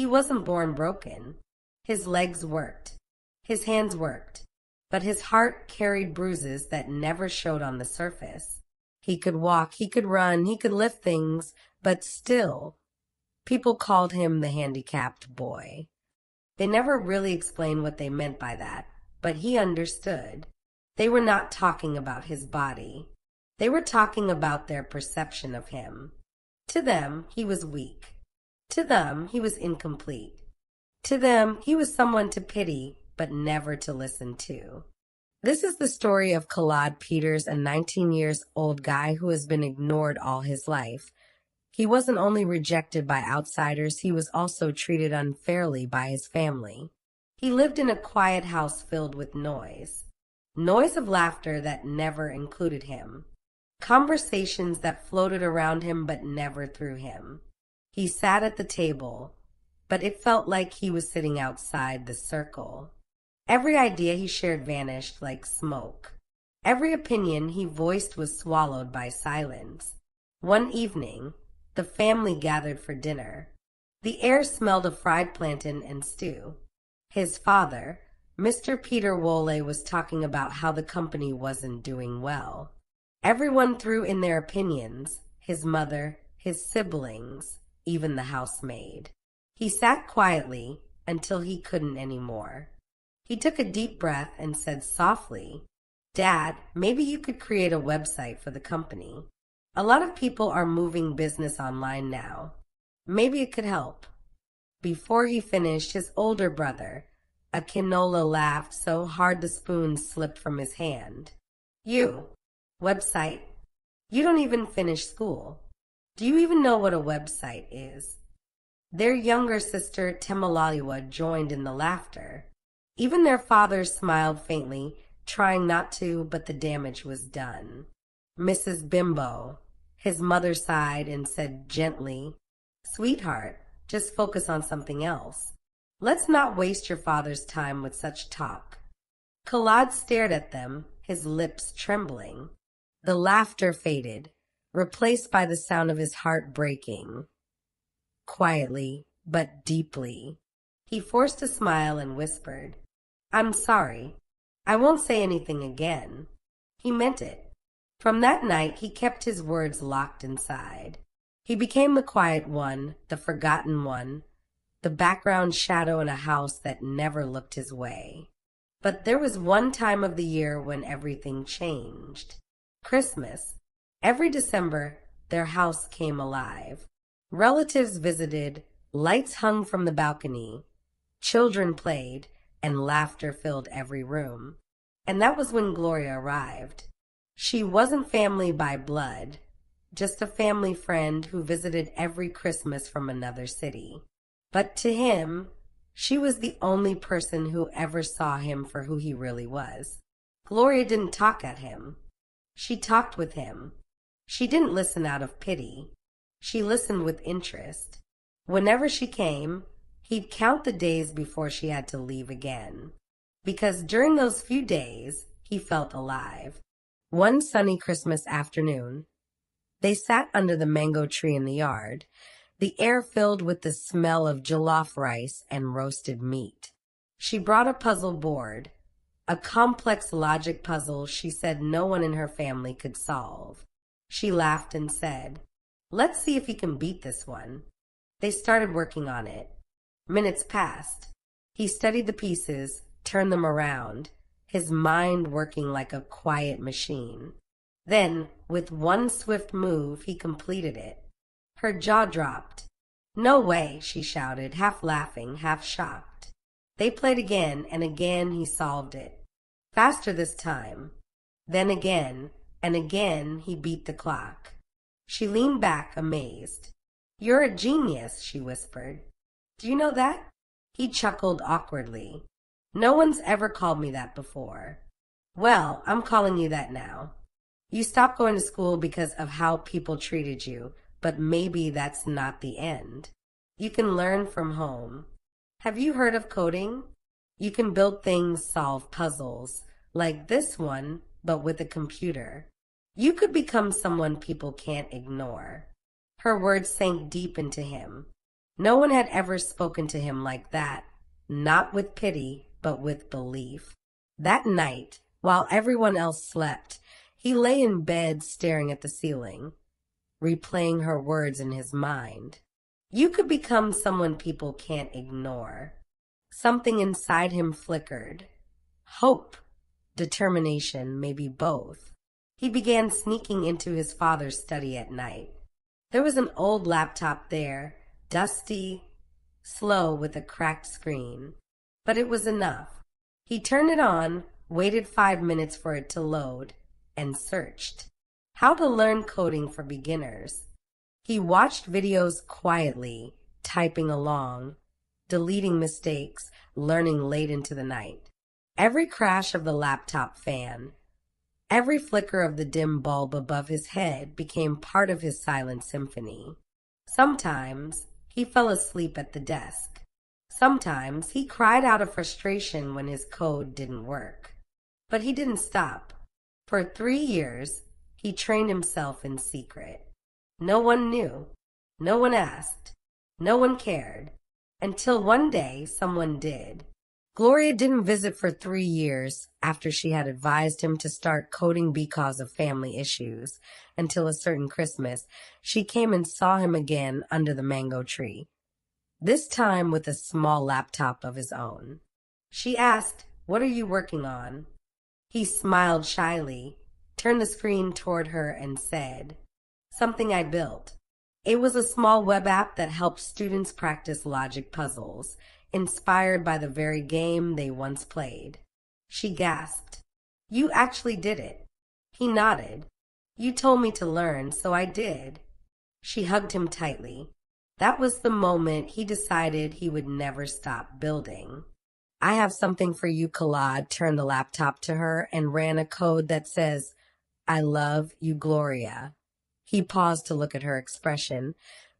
He wasn't born broken. His legs worked. His hands worked. But his heart carried bruises that never showed on the surface. He could walk, he could run, he could lift things, but still, people called him the handicapped boy. They never really explained what they meant by that, but he understood. They were not talking about his body. They were talking about their perception of him. To them, he was weak. To them, he was incomplete. To them, he was someone to pity, but never to listen to. This is the story of Kolade Peters, a 19-year-old guy who has been ignored all his life. He wasn't only rejected by outsiders, he was also treated unfairly by his family. He lived in a quiet house filled with noise. Noise of laughter that never included him. Conversations that floated around him but never through him. He sat at the table, but it felt like he was sitting outside the circle. Every idea he shared vanished like smoke. Every opinion he voiced was swallowed by silence. One evening, the family gathered for dinner. The air smelled of fried plantain and stew. His father, Mr. Peter Wole, was talking about how the company wasn't doing well. Everyone threw in their opinions, his mother, his siblings, even the housemaid. He sat quietly until he couldn't anymore. He took a deep breath and said softly, "Dad, maybe you could create a website for the company. A lot of people are moving business online now. Maybe it could help." Before he finished, his older brother, Akinola, laughed so hard the spoon slipped from his hand. "You, website? You don't even finish school. Do you even know what a website is?" Their younger sister, Temalaliwa, joined in the laughter. Even their father smiled faintly, trying not to, but the damage was done. Mrs. Bimbo, his mother, sighed and said gently, "Sweetheart, just focus on something else. Let's not waste your father's time with such talk." Kolade stared at them, his lips trembling. The laughter faded, replaced by the sound of his heart breaking. Quietly, but deeply, he forced a smile and whispered, "I'm sorry. I won't say anything again." He meant it. From that night, he kept his words locked inside. He became the quiet one, the forgotten one, the background shadow in a house that never looked his way. But there was one time of the year when everything changed. Christmas. Every December, their house came alive. Relatives visited, lights hung from the balcony, children played, and laughter filled every room. And that was when Gloria arrived. She wasn't family by blood, just a family friend who visited every Christmas from another city. But to him, she was the only person who ever saw him for who he really was. Gloria didn't talk at him. She talked with him. She didn't listen out of pity. She listened with interest. Whenever she came, he'd count the days before she had to leave again. Because during those few days, he felt alive. One sunny Christmas afternoon, they sat under the mango tree in the yard, the air filled with the smell of jollof rice and roasted meat. She brought a puzzle board, a complex logic puzzle she said no one in her family could solve. She laughed and said, "Let's see if you can beat this one." They started working on it. Minutes passed. He studied the pieces, turned them around, his mind working like a quiet machine. Then, with one swift move, he completed it. Her jaw dropped. "No way," she shouted, half laughing, half shocked. They played again, and again he solved it. Faster this time. Then again, and again he beat the clock. She leaned back, amazed. "You're a genius," she whispered. "Do you know that?" He chuckled awkwardly. "No one's ever called me that before." "Well, I'm calling you that now. You stopped going to school because of how people treated you, but maybe that's not the end. You can learn from home. Have you heard of coding? You can build things, solve puzzles, like this one, but with a computer. You could become someone people can't ignore." Her words sank deep into him. No one had ever spoken to him like that, not with pity, but with belief. That night, while everyone else slept, he lay in bed staring at the ceiling, replaying her words in his mind. You could become someone people can't ignore. Something inside him flickered. Hope, determination, maybe both. He began sneaking into his father's study at night. There was an old laptop there, dusty, slow with a cracked screen. But it was enough. He turned it on, waited 5 minutes for it to load, and searched. How to learn coding for beginners. He watched videos quietly, typing along, deleting mistakes, learning late into the night. Every crash of the laptop fan, every flicker of the dim bulb above his head became part of his silent symphony. Sometimes he fell asleep at the desk. Sometimes he cried out of frustration when his code didn't work. But he didn't stop. For 3 years, he trained himself in secret. No one knew. No one asked. No one cared. Until one day, someone did. Gloria didn't visit for 3 years after she had advised him to start coding because of family issues. Until a certain Christmas, she came and saw him again under the mango tree. This time with a small laptop of his own. She asked, "What are you working on?" He smiled shyly, turned the screen toward her and said, "Something I built." It was a small web app that helped students practice logic puzzles, inspired by the very game they once played. She gasped, "You actually did it." He nodded. "You told me to learn, so I did." She hugged him tightly. That was the moment he decided he would never stop building. "I have something for you," Kolade turned the laptop to her and ran a code that says, "I love you, Gloria." He paused to look at her expression,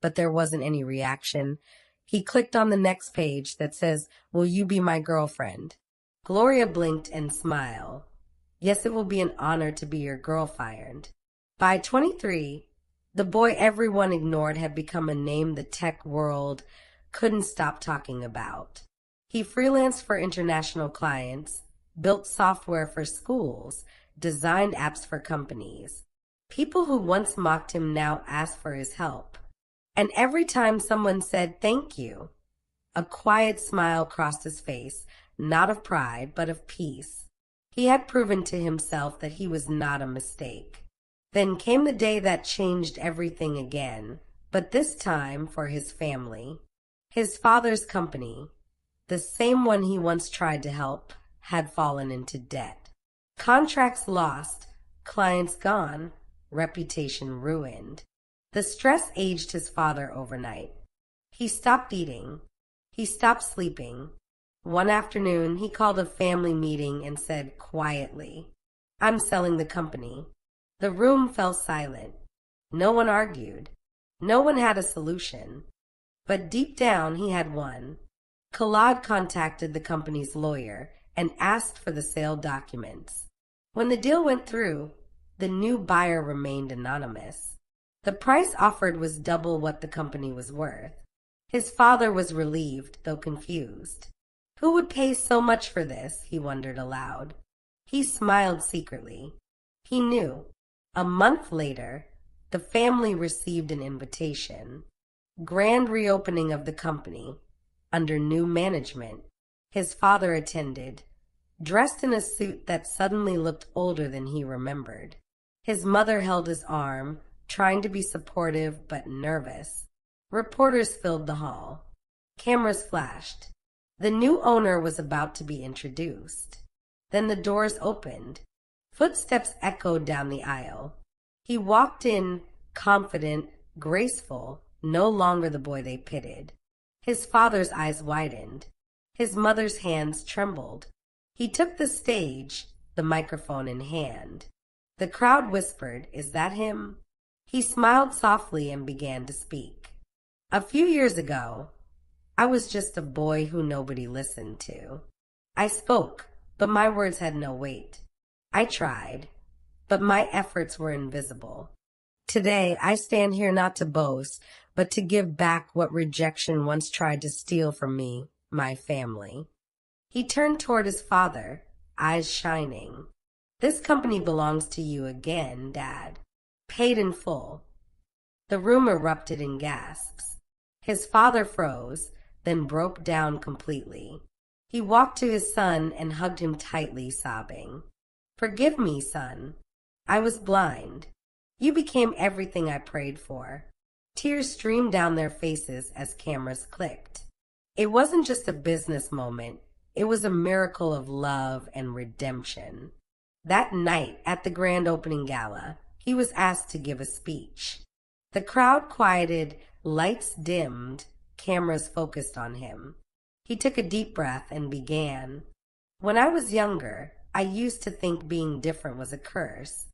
but there wasn't any reaction. He clicked on the next page that says, "Will you be my girlfriend?" Gloria blinked and smiled. "Yes, it will be an honor to be your girlfriend." By 23, the boy everyone ignored had become a name the tech world couldn't stop talking about. He freelanced for international clients, built software for schools, designed apps for companies. People who once mocked him now asked for his help. And every time someone said thank you, a quiet smile crossed his face, not of pride, but of peace. He had proven to himself that he was not a mistake. Then came the day that changed everything again, but this time for his family. His father's company, the same one he once tried to help, had fallen into debt. Contracts lost, clients gone, reputation ruined. The stress aged his father overnight. He stopped eating. He stopped sleeping. One afternoon, he called a family meeting and said quietly, "I'm selling the company." The room fell silent. No one argued. No one had a solution. But deep down, he had one. Kolade contacted the company's lawyer and asked for the sale documents. When the deal went through, the new buyer remained anonymous. The price offered was double what the company was worth. His father was relieved, though confused. Who would pay so much for this, he wondered aloud. He smiled secretly. He knew. A month later, the family received an invitation. Grand reopening of the company, under new management. His father attended, dressed in a suit that suddenly looked older than he remembered. His mother held his arm, trying to be supportive but nervous. Reporters filled the hall. Cameras flashed. The new owner was about to be introduced. Then the doors opened. Footsteps echoed down the aisle. He walked in, confident, graceful, no longer the boy they pitied. His father's eyes widened. His mother's hands trembled. He took the stage, the microphone in hand. The crowd whispered, "Is that him?" He smiled softly and began to speak. "A few years ago, I was just a boy who nobody listened to. I spoke, but my words had no weight. I tried, but my efforts were invisible. Today, I stand here not to boast, but to give back what rejection once tried to steal from me, my family. He turned toward his father, eyes shining. This company belongs to you again, Dad. Paid in full. The room erupted in gasps. His father froze, then broke down completely. He walked to his son and hugged him tightly, sobbing. Forgive me, son. I was blind. You became everything I prayed for. Tears streamed down their faces as cameras clicked. It wasn't just a business moment. It was a miracle of love and redemption. That night at the grand opening gala, he was asked to give a speech. The crowd quieted, lights dimmed, cameras focused on him. He took a deep breath and began. When I was younger, I used to think being different was a curse,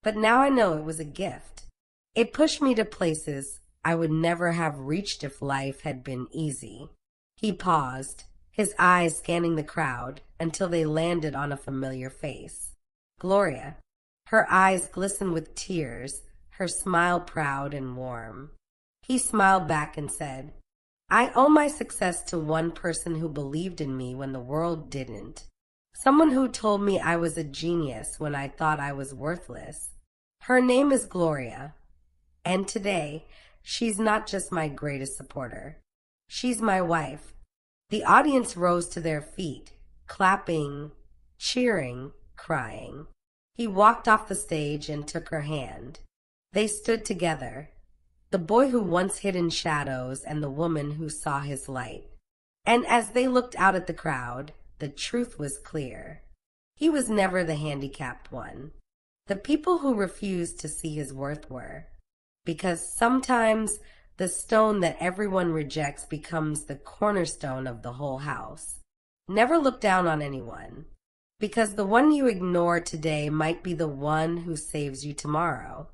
but now I know it was a gift. It pushed me to places I would never have reached if life had been easy. He paused, his eyes scanning the crowd until they landed on a familiar face. Gloria. Her eyes glistened with tears, her smile proud and warm. He smiled back and said, I owe my success to one person who believed in me when the world didn't. Someone who told me I was a genius when I thought I was worthless. Her name is Gloria. And today, she's not just my greatest supporter. She's my wife. The audience rose to their feet, clapping, cheering, crying. He walked off the stage and took her hand. They stood together, the boy who once hid in shadows and the woman who saw his light. And as they looked out at the crowd, the truth was clear. He was never the handicapped one. The people who refused to see his worth were. Because sometimes the stone that everyone rejects becomes the cornerstone of the whole house. Never look down on anyone, because the one you ignore today might be the one who saves you tomorrow.